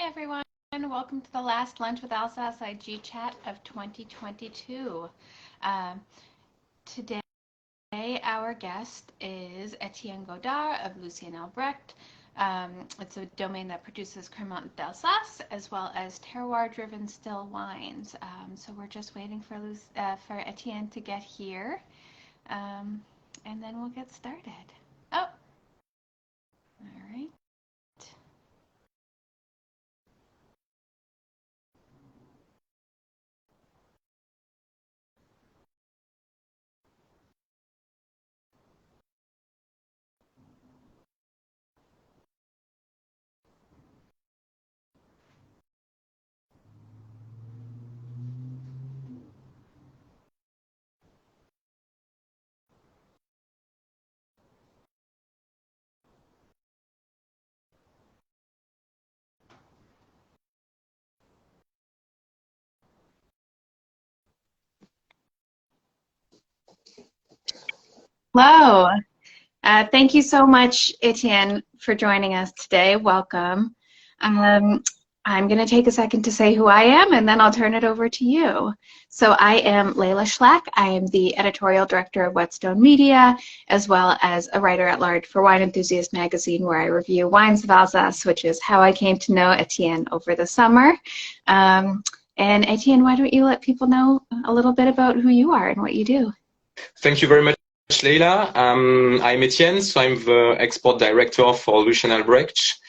everyone. Welcome to the last Lunch with Alsace IG chat of 2022. Today, our guest is Etienne Godard of Lucien Albrecht. It's a domain that produces Cremant d'Alsace as well as terroir-driven still wines. So we're just waiting for Etienne to get here, and then we'll get started. Oh, all right. Hello. Thank you so much, Etienne, for joining us today. Welcome. I'm going to take a second to say who I am, and then I'll turn it over to you. So I am Layla Schlack. I am the editorial director of Whetstone Media, as well as a writer-at-large for Wine Enthusiast magazine, where I review wines of Alsace, which is how I came to know Etienne over the summer. And Etienne, why don't you let people know a little bit about who you are and what you do? Thank you very much, Leila. I'm Etienne, so I'm the export director for Lucien Albrecht.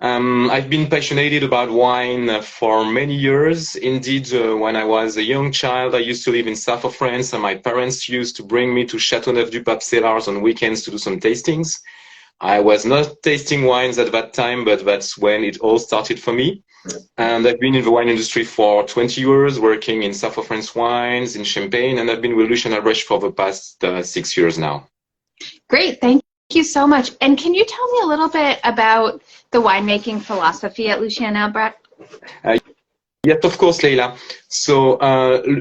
I've been passionate about wine for many years. Indeed, when I was a young child, I used to live in south of France, and my parents used to bring me to Châteauneuf-du-Pape cellars on weekends to do some tastings. I was not tasting wines at that time, but that's when it all started for me. And I've been in the wine industry for 20 years, working in south of France wines, in Champagne, and I've been with Lucien Albrecht for the past 6 years now. Great, thank you so much. And can you tell me a little bit about the winemaking philosophy at Lucien Albrecht? Yes, of course, Leila. So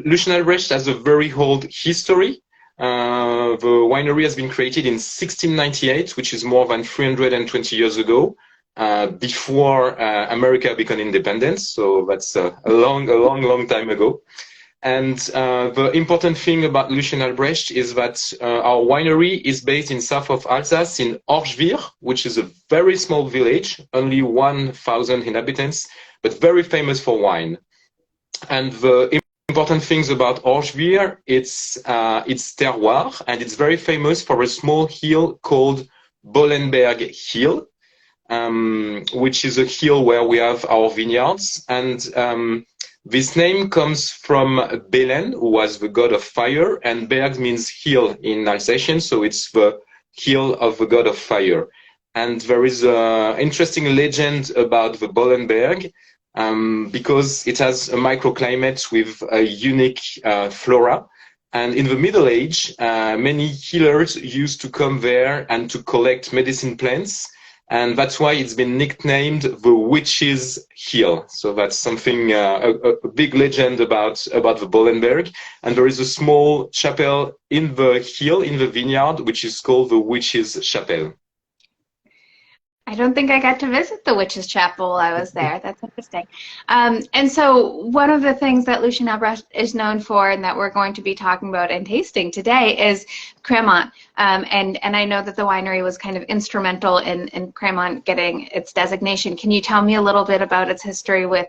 Lucien Albrecht has a very old history. The winery has been created in 1698, which is more than 320 years ago. Before America became independent, so that's a long time ago. And the important thing about Lucien Albrecht is that our winery is based in south of Alsace in Orschwihr, which is a very small village, only 1,000 inhabitants, but very famous for wine. And the important things about Orschwihr, it's terroir, and it's very famous for a small hill called Bollenberg Hill, which is a hill where we have our vineyards. And this name comes from Belen, who was the god of fire, and Berg means hill in Alsatian, so it's the hill of the god of fire. And there is an interesting legend about the Bollenberg, because it has a microclimate with a unique flora. And in the Middle Age, many healers used to come there and to collect medicine plants. And that's why it's been nicknamed the Witch's Hill. So that's something, a big legend about the Bollenberg. And there is a small chapel in the hill, in the vineyard, which is called the Witch's Chapel. I don't think I got to visit the Witch's Chapel while I was there. That's interesting. And so one of the things that Lucien Albrecht is known for, and that we're going to be talking about and tasting today, is Cremant. And I know that the winery was kind of instrumental in Cremant getting its designation. Can you tell me a little bit about its history with,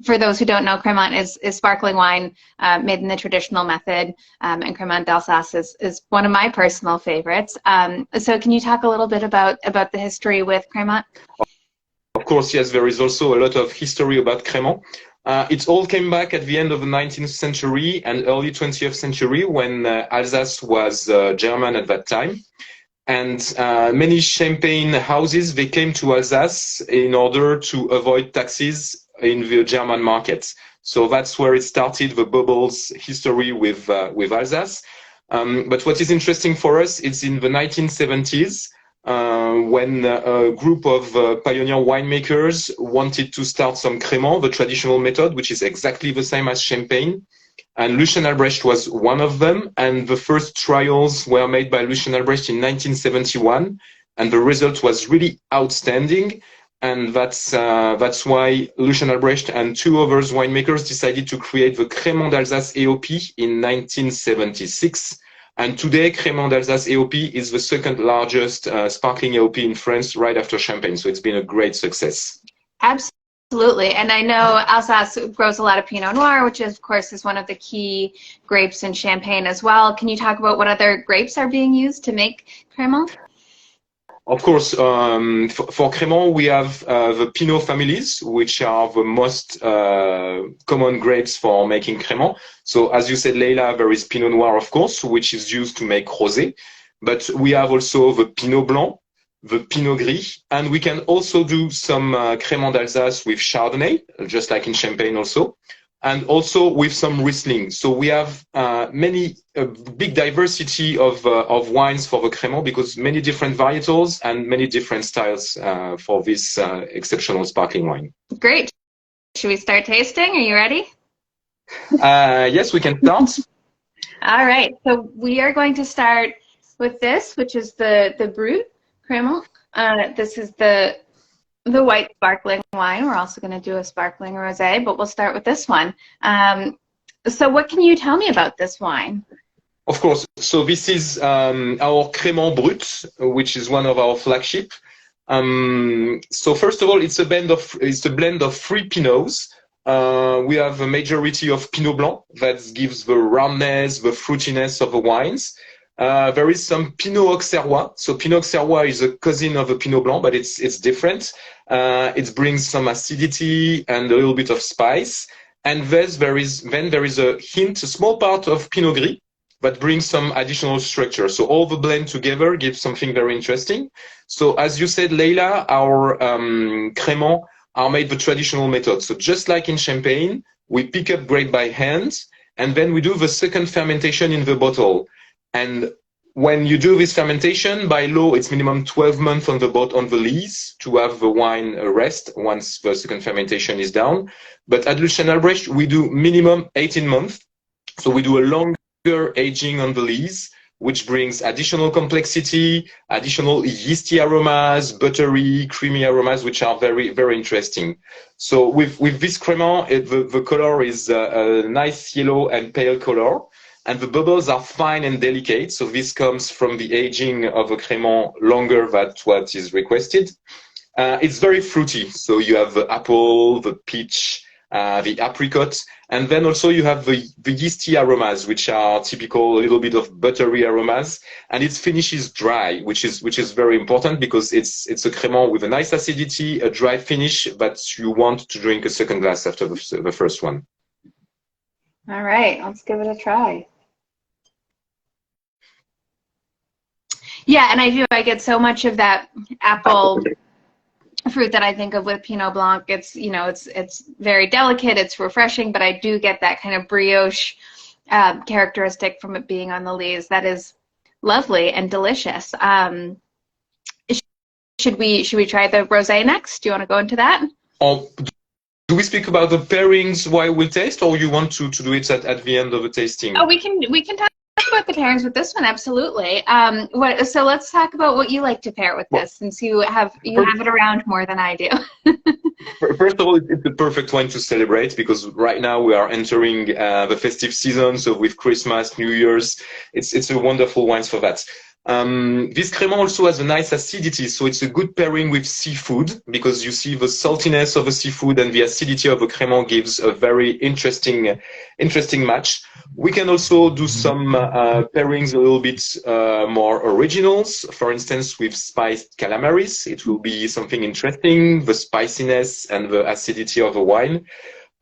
for those who don't know, Cremant is sparkling wine made in the traditional method, and Cremant d'Alsace is one of my personal favorites. So can you talk a little bit about the history with Cremant? Of course, yes, there is also a lot of history about Cremant. It all came back at the end of the 19th century and early 20th century, when Alsace was German at that time. And many champagne houses, they came to Alsace in order to avoid taxes in the German market. So that's where it started, the bubbles history with Alsace. But what is interesting for us is in the 1970s, when a group of pioneer winemakers wanted to start some Cremant, the traditional method, which is exactly the same as champagne. And Lucien Albrecht was one of them. And the first trials were made by Lucien Albrecht in 1971. And the result was really outstanding. And that's why Lucien Albrecht and two other winemakers decided to create the Crémant d'Alsace AOP in 1976. And today, Crémant d'Alsace AOP is the second largest sparkling AOP in France, right after Champagne. So it's been a great success. Absolutely. And I know Alsace grows a lot of Pinot Noir, which of course is one of the key grapes in Champagne as well. Can you talk about what other grapes are being used to make Crémant? Of course, for Crémant, we have the Pinot families, which are the most common grapes for making Crémant. So as you said, Leila, there is Pinot Noir, of course, which is used to make rosé. But we have also the Pinot Blanc, the Pinot Gris, and we can also do some Crémant d'Alsace with Chardonnay, just like in Champagne also, and also with some Riesling. So we have big diversity of wines for the Crémant because many different varietals and many different styles for this exceptional sparkling wine. Great. Should we start tasting? Are you ready? Yes, we can start. All right. So we are going to start with this, which is the Brut Crémant. This is the white sparkling wine. We're also going to do a sparkling rosé, but we'll start with this one. So what can you tell me about this wine? Of course. So this is our Crémant Brut, which is one of our flagship. So first of all, it's a blend of three Pinots. We have a majority of Pinot Blanc that gives the roundness, the fruitiness of the wines. There is some Pinot Auxerrois. So Pinot Auxerrois is a cousin of a Pinot Blanc, but it's different. It brings some acidity and a little bit of spice. And then there is a hint, a small part of Pinot Gris that brings some additional structure. So all the blend together gives something very interesting. So as you said, Leila, our Crémant are made the traditional method. So just like in Champagne, we pick up grape by hand, and then we do the second fermentation in the bottle. And when you do this fermentation, by law, it's minimum 12 months on the lees to have the wine rest once the second fermentation is down. But at Lucien Albrecht, we do minimum 18 months. So we do a longer aging on the lees, which brings additional complexity, additional yeasty aromas, buttery, creamy aromas, which are very, very interesting. So with this Crémant, the color is a nice yellow and pale color. And the bubbles are fine and delicate. So this comes from the aging of a Crémant longer than what is requested. It's very fruity. So you have the apple, the peach, the apricot, and then also you have the yeasty aromas, which are typical, a little bit of buttery aromas. And its finish is dry, which is very important because it's a Crémant with a nice acidity, a dry finish, but you want to drink a second glass after the first one. All right, let's give it a try. Yeah, and I get so much of that apple fruit that I think of with Pinot Blanc. It's, you know, it's very delicate, it's refreshing, but I do get that kind of brioche characteristic from it being on the lees. That is lovely and delicious. Should we try the rosé next? Do you want to go into that? Do we speak about the pairings while we taste, or you want to do it at the end of the tasting? Oh, we can talk about the pairings with this one, absolutely. So let's talk about what you like to pair with this, since you have it around more than I do. First of all, it's the perfect wine to celebrate because right now we are entering the festive season. So with Christmas, New Year's, it's a wonderful wine for that. This Crémant also has a nice acidity, so it's a good pairing with seafood because you see the saltiness of the seafood and the acidity of the Crémant gives a very interesting match. We can also do some pairings a little bit more originals. For instance, with spiced calamaris, it will be something interesting, the spiciness and the acidity of the wine.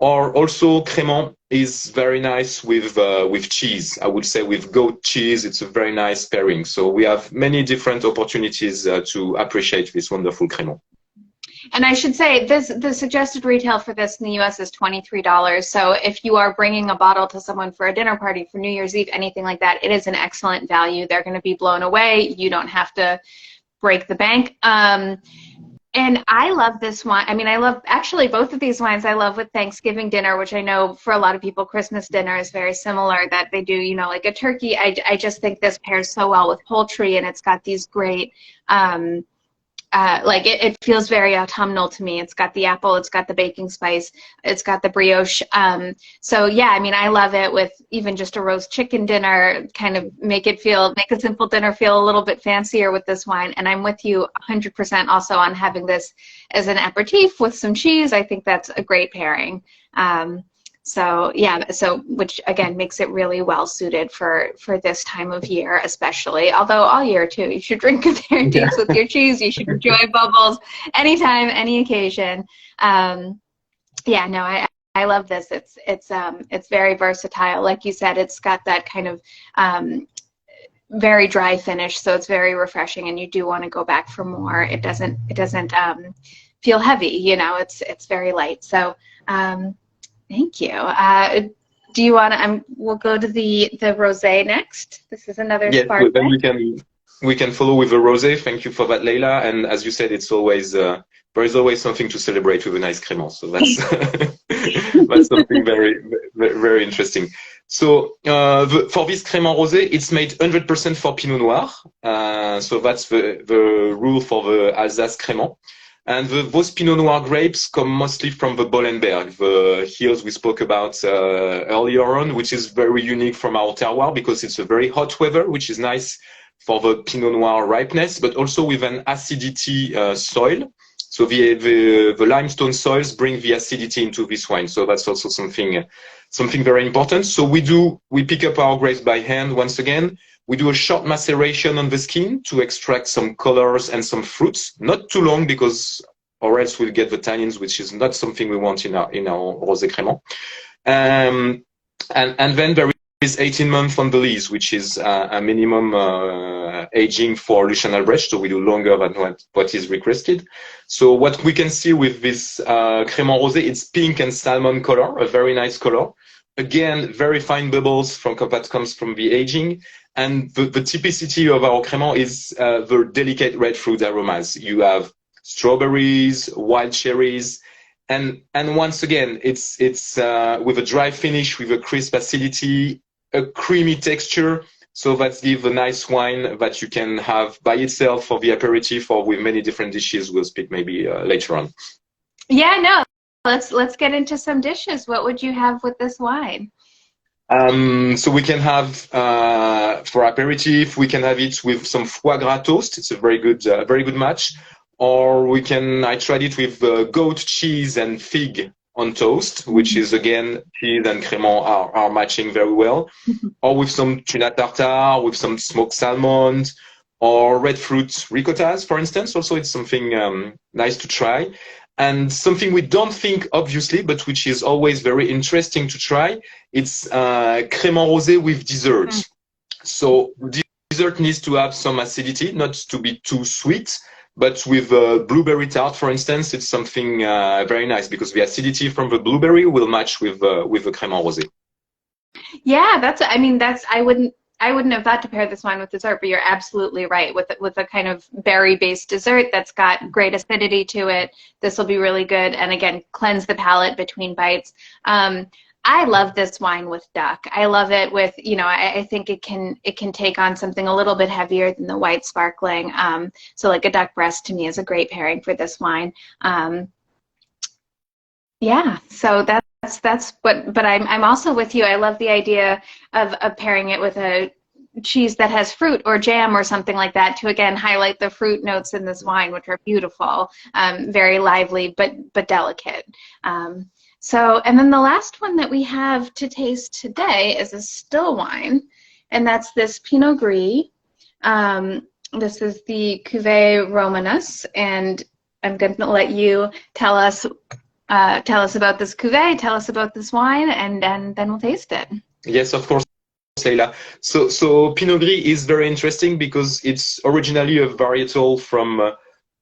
Or also Crémant is very nice with cheese. I would say with goat cheese, it's a very nice pairing. So we have many different opportunities to appreciate this wonderful Crémant. And I should say, the suggested retail for this in the US is $23. So if you are bringing a bottle to someone for a dinner party, for New Year's Eve, anything like that, it is an excellent value. They're going to be blown away. You don't have to break the bank. And I love this wine. I mean, I love actually both of these wines. I love with Thanksgiving dinner, which I know for a lot of people, Christmas dinner is very similar, that they do, you know, like a turkey. I just think this pairs so well with poultry, and it's got these great like it feels very autumnal to me. It's got the apple, it's got the baking spice, it's got the brioche. So yeah, I mean, I love it with even just a roast chicken dinner, kind of make a simple dinner feel a little bit fancier with this wine. And I'm with you 100% also on having this as an aperitif with some cheese. I think that's a great pairing. So yeah, which again makes it really well suited for this time of year, especially. Although all year too, you should drink aperitifs with your cheese. You should enjoy bubbles anytime, any occasion. Yeah, no, I love this. It's very versatile. Like you said, it's got that kind of very dry finish, so it's very refreshing, and you do want to go back for more. It doesn't feel heavy. You know, it's very light. So. Thank you. Do you want to? We'll go to the rosé next. This is another sparkling. Yes, then we can follow with a rosé. Thank you for that, Leila. And as you said, it's always there is always something to celebrate with a nice crémant. So that's that's something very very interesting. So for this crémant rosé, it's made 100% for Pinot Noir. So that's the rule for the Alsace crémant. And those Pinot Noir grapes come mostly from the Bollenberg, the hills we spoke about earlier on, which is very unique from our terroir because it's a very hot weather, which is nice for the Pinot Noir ripeness, but also with an acidity soil. So the limestone soils bring the acidity into this wine. So that's also something very important. So we pick up our grapes by hand once again. We do a short maceration on the skin to extract some colors and some fruits, not too long because or else we'll get the tannins, which is not something we want in our rosé crémant. And then there is 18 months on the lees, which is a minimum aging for Lucien Albrecht, so we do longer than what is requested. So what we can see with this crémant rosé, it's pink and salmon color, a very nice color. Again, very fine bubbles that comes from the aging. And the typicity of our crémant is the delicate red fruit aromas. You have strawberries, wild cherries, and once again, it's with a dry finish, with a crisp acidity, a creamy texture. So that gives a nice wine that you can have by itself for the aperitif or with many different dishes. We'll speak maybe later on. Yeah, no. Let's get into some dishes. What would you have with this wine? So we can have for aperitif, we can have it with some foie gras toast. It's a very good match. Or I tried it with goat cheese and fig on toast, which is again cheese and crémant are matching very well. Or with some tuna tartare, with some smoked salmon, or red fruit ricottas, for instance. Also, it's something nice to try. And something we don't think, obviously, but which is always very interesting to try, it's crémant rosé with dessert. So dessert needs to have some acidity, not to be too sweet, but with blueberry tart, for instance, it's something very nice because the acidity from the blueberry will match with the crémant rosé. Yeah, I wouldn't have thought to pair this wine with dessert, but you're absolutely right. With a kind of berry-based dessert that's got great acidity to it, this will be really good. And again, cleanse the palate between bites. I love this wine with duck. I love it with, I think it can take on something a little bit heavier than the white sparkling. So like a duck breast to me is a great pairing for this wine. Yeah, so but I'm also with you. I love the idea of pairing it with a cheese that has fruit or jam or something like that to again highlight the fruit notes in this wine, which are beautiful, very lively but delicate. So, and then the last one that we have to taste today is a still wine, and that's this Pinot Gris. This is the Cuvée Romanus, and I'm going to let you tell us about this cuvée, tell us about this wine, and then we'll taste it. Yes, of course, Leila. So Pinot Gris is very interesting because it's originally a varietal from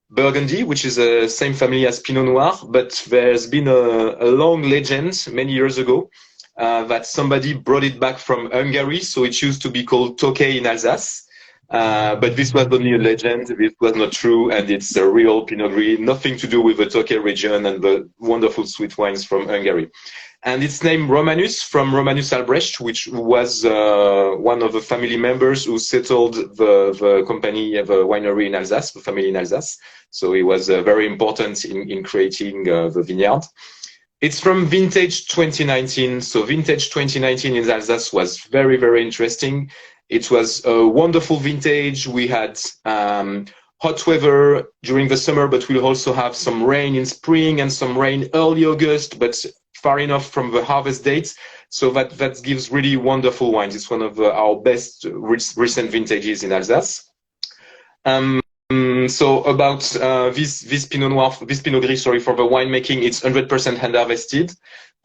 Burgundy, which is the same family as Pinot Noir, but there's been a long legend many years ago that somebody brought it back from Hungary, so it used to be called Tokay in Alsace. But this was only a legend, this was not true, and it's a real Pinot Gris, nothing to do with the Tokay region and the wonderful sweet wines from Hungary. And it's named Romanus from Romanus Albrecht, which was one of the family members who settled the company, the winery in Alsace, the family in Alsace. So he was very important in creating the vineyard. It's from vintage 2019. So vintage 2019 in Alsace was very, very interesting. It was a wonderful vintage. We had hot weather during the summer, but we'll also have some rain in spring and some rain early August, but far enough from the harvest dates. So that gives really wonderful wines. It's one of our best recent vintages in Alsace. So about this Pinot Noir, this Pinot Gris, sorry, for the winemaking, it's 100% hand harvested.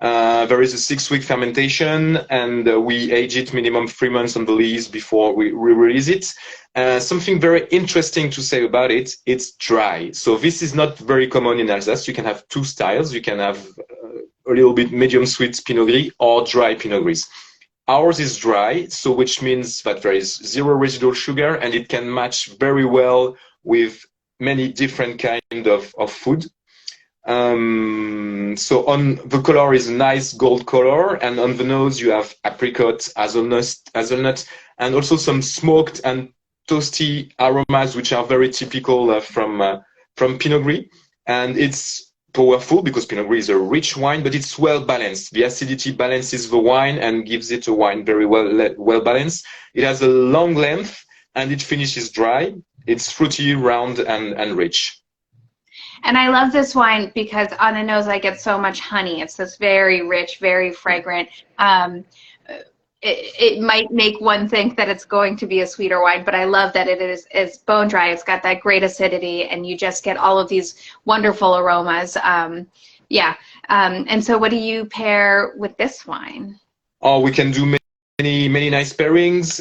There is a 6-week fermentation, and we age it minimum 3 months on the lees before we release it. Something very interesting to say about it, it's dry. So this is not very common in Alsace. You can have 2 styles. You can have a little bit medium sweet Pinot Gris or dry Pinot Gris. Ours is dry, so which means that there is 0 residual sugar, and it can match very well with many different kind of food. So on the color is a nice gold color, and on the nose you have apricot, hazelnut, and also some smoked and toasty aromas, which are very typical from Pinot Gris. And it's powerful because Pinot Gris is a rich wine, but it's well balanced. The acidity balances the wine and gives it a wine very well balanced. It has a long length and it finishes dry. It's fruity, round, and rich. And I love this wine because on the nose I get so much honey. It's this very rich, very fragrant. It might make one think that it's going to be a sweeter wine, but I love that it's bone dry. It's got that great acidity, and you just get all of these wonderful aromas. And so what do you pair with this wine? Oh, we can do many nice pairings.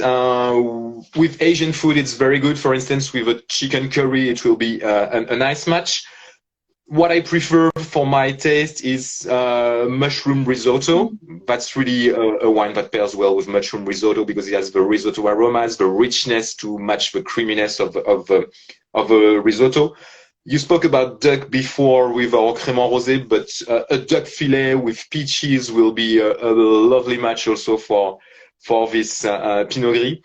With Asian food, it's very good. For instance, with a chicken curry, it will be a nice match. What I prefer for my taste is mushroom risotto. That's really a wine that pairs well with mushroom risotto because it has the risotto aromas, the richness to match the creaminess of a risotto. You spoke about duck before with our crémant rosé, but a duck fillet with peaches will be a lovely match also for this Pinot Gris.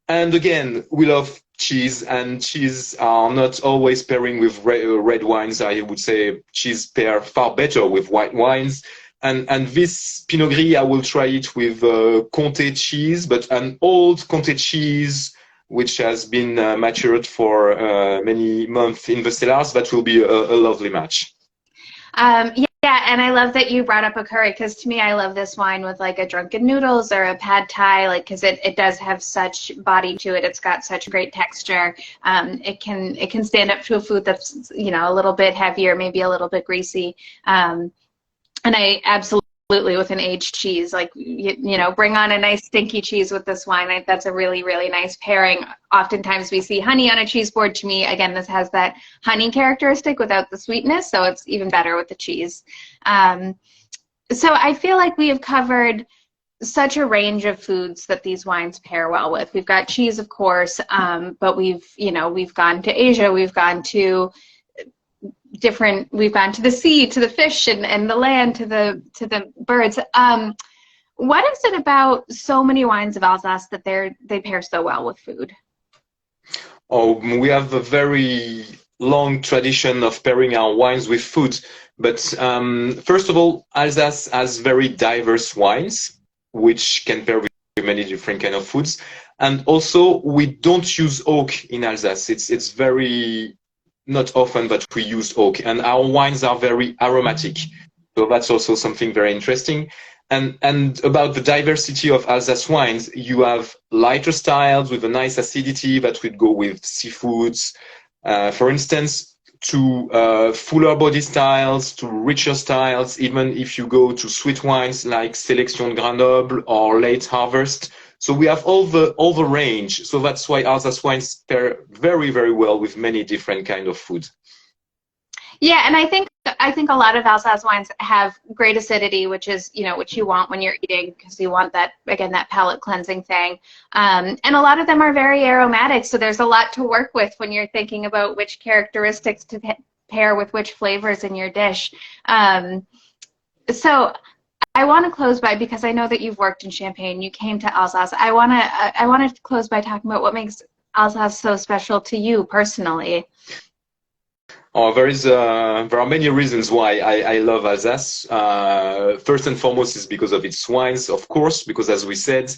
And again, we love cheese, and cheese are not always pairing with red wines. I would say cheese pair far better with white wines. And this Pinot Gris, I will try it with Comté cheese, but an old Comté cheese, which has been matured for many months in the cellars. That will be a lovely match. Yeah, and I love that you brought up a curry, because to me I love this wine with like a drunken noodles or a pad thai, like, because it does have such body to it. It's got such great texture. It can stand up to a food that's, you know, a little bit heavier, maybe a little bit greasy. And I absolutely, with an aged cheese, like, you know, bring on a nice stinky cheese with this wine. That's a really, really nice pairing. Oftentimes we see honey on a cheese board. To me, again, this has that honey characteristic without the sweetness, so it's even better with the cheese. So I feel like we have covered such a range of foods that these wines pair well with. We've got cheese, of course, but we've gone to Asia, we've gone to the sea, to the fish, and the land, to the birds. What is it about so many wines of Alsace that they pair so well with food? Oh, we have a very long tradition of pairing our wines with food. But first of all, Alsace has very diverse wines, which can pair with many different kind of foods. And also, we don't use oak in Alsace. It's very not often that we use oak, and our wines are very aromatic. So that's also something very interesting. And about the diversity of Alsace wines, you have lighter styles with a nice acidity that would go with seafoods, for instance, to fuller body styles, to richer styles, even if you go to sweet wines like Sélection Grenoble or Late Harvest. So we have all the range. So that's why Alsace wines pair very, very well with many different kind of food. Yeah, and I think a lot of Alsace wines have great acidity, which is, you know, what you want when you're eating, because you want that, again, that palate cleansing thing. And a lot of them are very aromatic, so there's a lot to work with when you're thinking about which characteristics to pair with which flavors in your dish. So I want to close by, because I know that you've worked in Champagne, you came to Alsace. I want to close by talking about what makes Alsace so special to you personally. Oh, there are many reasons why I love Alsace. First and foremost is because of its wines, of course, because as we said,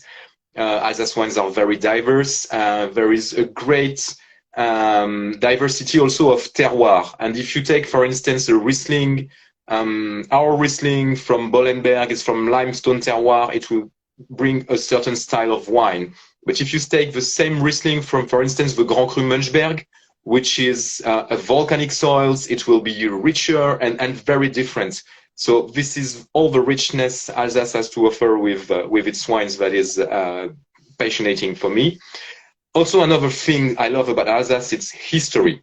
Alsace wines are very diverse. There is a great diversity also of terroir. And if you take, for instance, a Riesling, our Riesling from Bollenberg is from limestone terroir, it will bring a certain style of wine. But if you take the same Riesling from, for instance, the Grand Cru Münchberg, which is a volcanic soils, it will be richer and very different. So this is all the richness Alsace has to offer with its wines that is passionating for me. Also, another thing I love about Alsace, it's history,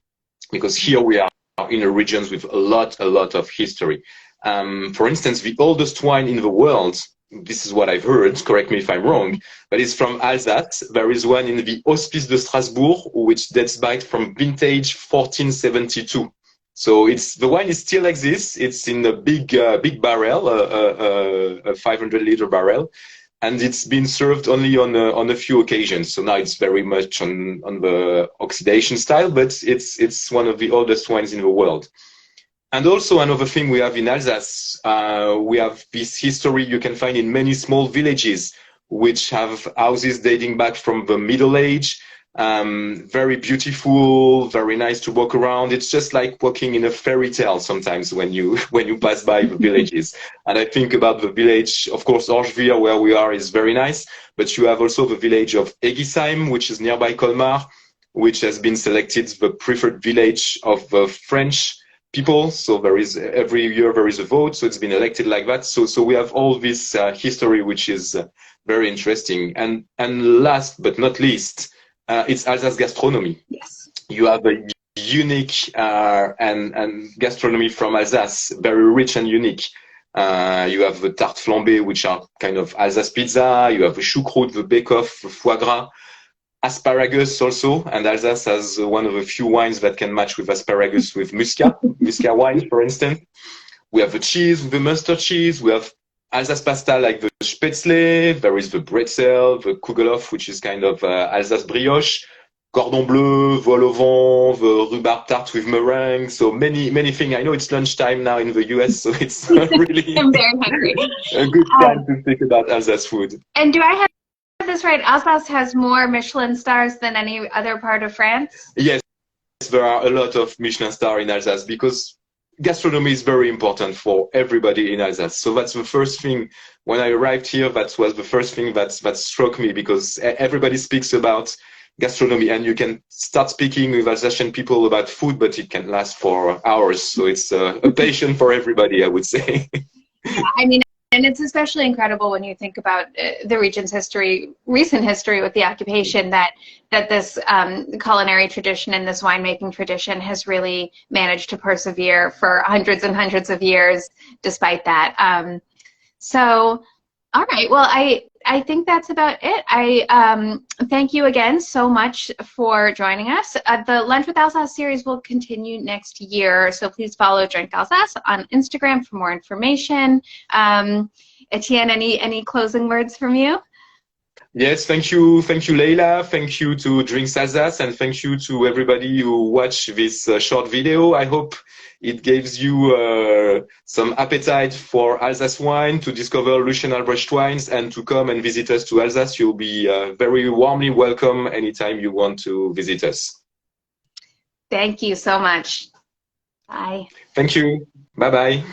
because here we are in a region with a lot of history. For instance, the oldest wine in the world, this is what I've heard, correct me if I'm wrong, but it's from Alsace. There is one in the Hospice de Strasbourg, which dates back from vintage 1472. So the wine still exists. It's in a big barrel, a 500-liter barrel, and it's been served only on a few occasions. So now it's very much on the oxidation style, but it's one of the oldest wines in the world. And also another thing we have in Alsace, we have this history you can find in many small villages, which have houses dating back from the Middle Age. Very beautiful, very nice to walk around. It's just like walking in a fairy tale sometimes when you pass by the villages. And I think about the village, of course, Orgevier, where we are, is very nice, but you have also the village of Egisheim, which is nearby Colmar, which has been selected the preferred village of French people. So every year there is a vote, so it's been elected like that. So we have all this history, which is very interesting. And last but not least, it's Alsace gastronomy. Yes. You have a unique and gastronomy from Alsace, very rich and unique. You have the tarte flambée, which are kind of Alsace pizza. You have the choucroute, the bake-off, the foie gras, asparagus also. And Alsace has one of the few wines that can match with asparagus with muscat wine, for instance. We have the cheese, the mustard cheese. We have Alsace pasta like the spätzle. There is the bretzel, the kugelhof, which is kind of Alsace brioche. Cordon bleu, vol au vent, the rhubarb tart with meringue. So many things. I know it's lunchtime now in the US, so it's really I'm very hungry. a good time to think about Alsace food. And do I have this right? Alsace has more Michelin stars than any other part of France? Yes, there are a lot of Michelin stars in Alsace because gastronomy is very important for everybody in Alsace. So that's the first thing. When I arrived here, that was the first thing that struck me, because everybody speaks about gastronomy, and you can start speaking with Alsatian people about food, but it can last for hours. So it's a passion for everybody, I would say. Yeah, I mean, and it's especially incredible when you think about the region's history, recent history with the occupation, that this culinary tradition and this winemaking tradition has really managed to persevere for hundreds and hundreds of years despite that. So, all right, well, I think that's about it. I thank you again so much for joining us. The Lunch with Alsace series will continue next year, so please follow Drink Alsace on Instagram for more information. Etienne, any closing words from you? Yes, thank you, Leila. Thank you to Drink Alsace, and thank you to everybody who watched this short video. I hope it gives you some appetite for Alsace wine, to discover Lucien Albrecht wines, and to come and visit us to Alsace. You'll be very warmly welcome anytime you want to visit us. Thank you so much. Bye. Thank you. Bye-bye.